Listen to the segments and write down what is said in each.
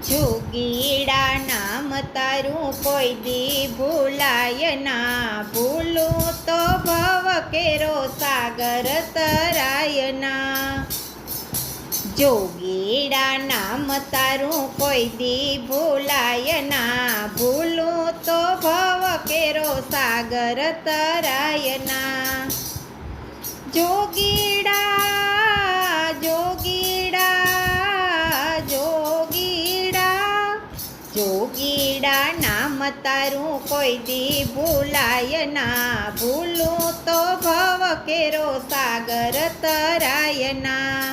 જોગીડા નામ તારું કોઈ દી ભૂલાય ના, ભૂલું તો ભવ કેરો સાગર તરાય ના. જોગીડા નામ તારું કોઈ દી ભૂલાય ના, ભૂલું તો ભવ કેરો સાગર તરાય ના. જોગીડા જોગીડા નામ તારું કોઈ દી ભૂલાય ના, ભૂલું તો ભવ કેરો સાગર તરાય ના.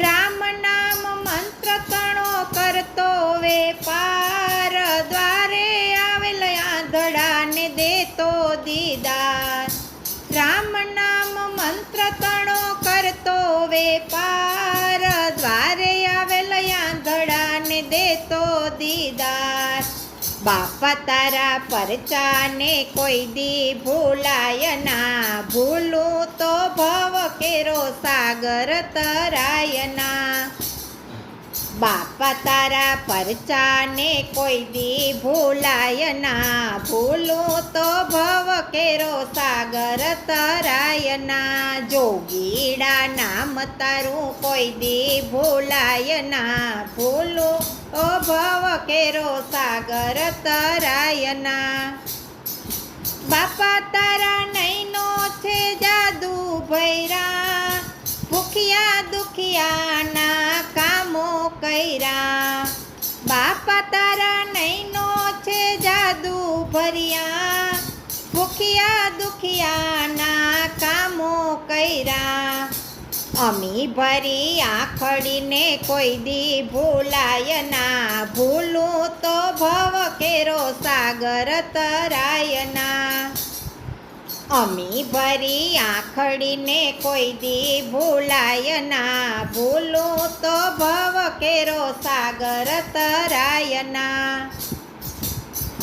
રામ નામ મંત્ર કણો કરતો વેપાર, દ્વારે આવેલ આંધળાને દેતો દીદાર. રામ નામ મંત્ર કણો કરતો વેપાર, દ્વારે આવેલ આંધળાને દેતો દીદાર. બાપા તારા પરચાને કોઈ દી ભૂલાય ના, ભૂલું તો ભવ કેરો સાગર તરાય ના. બાપા તારા પરચાને કોઈ દી ભૂલાય ના, ભૂલું તો ભવ કેરો સાગર તરાય ના. જોગીડા નામ તારું કોઈ દી ભૂલાય ના, ભૂલું તો ભવ કેરો સાગર તરાય ના. બાપા તારા નૈનો છે જાદુ ભૈરા, ભૂખ્યા દુખિયાના કામો કર્યા. બાપા તારા નૈનો છે જાદુ ભર્યા, ભૂખ્યા દુખિયાના કામો કર્યા. અમી ભરી આખડીને કોઈ દી ભૂલાય ના, ભૂલું તો ભવ કેરો સાગર તરાય ના. અમી ભરી આખડીને કોઈ દી ભૂલાય ના, ભૂલું તો ભવ કેરો સાગર તરાય ના.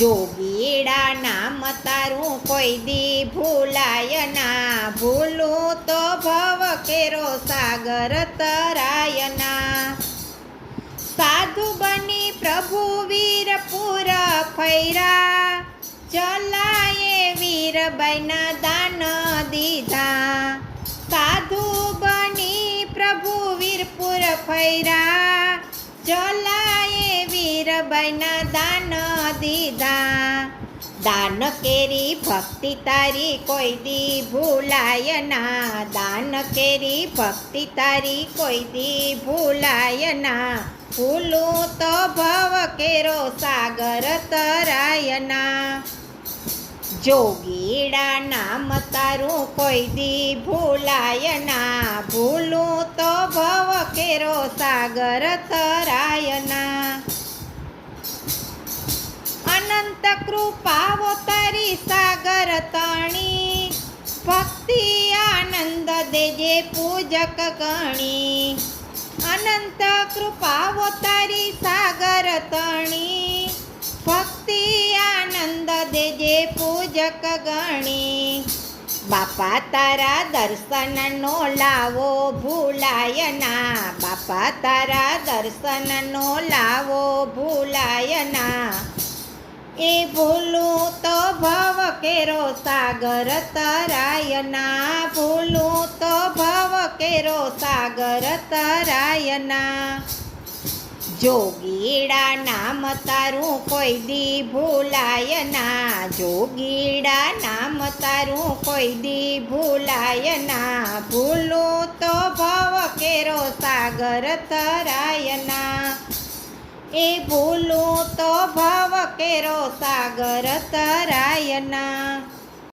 જોગીડા નામ તારું કોઈ દી ભૂલાય ના, ભૂલું તો ભવ કેરો સાગર તરાય ના. સાધુ બની પ્રભુ વીરપુર ફર્યા, ચલાએ વીરબાઈના દાન દીધા. સાધુ બની પ્રભુ વીરપુર ફર્યા, ચલાએ વીરબાઈના દાન દીધા. દાન કેરી ભક્તિ તારી કોઈ દી ભૂલાય ના, દાન કેરી ભક્તિ તારી કોઈ દી ભૂલાય ના, ભૂલું તો ભવ કેરો સાગર તરાય ના. જોગીડા નામ તારું કોઈ દી ભૂલાય ના, ભૂલું તો ભવ કેરો સાગર તરાય ના. અનંત કૃપાવો તારી સાગર તણી, ભક્તિ આનંદ દેજે પૂજક ગણી. અનંત કૃપાવો તારી સાગર તણી, ભક્તિ આનંદ દેજે પૂજક ગણી. બાપા તારા દર્શનનો લાવો ભૂલાય ના, બાપા તારા દર્શનનો લાવો ભૂલાય ના. એ ભૂલું તો ભવ કેરો સાગર તરાય ના, ભૂલું તો ભવ કેરો સાગર તરાય ના. જોગીડા નામ તારું કોઈ દી ભૂલાય ના, જોગીડા નામ તારું કોઈ દી ભૂલાય ના, ભૂલું તો ભવ કેરો સાગર તરાય ના. એ ભૂલું તો ભવ કેરો સાગર તરાય ના.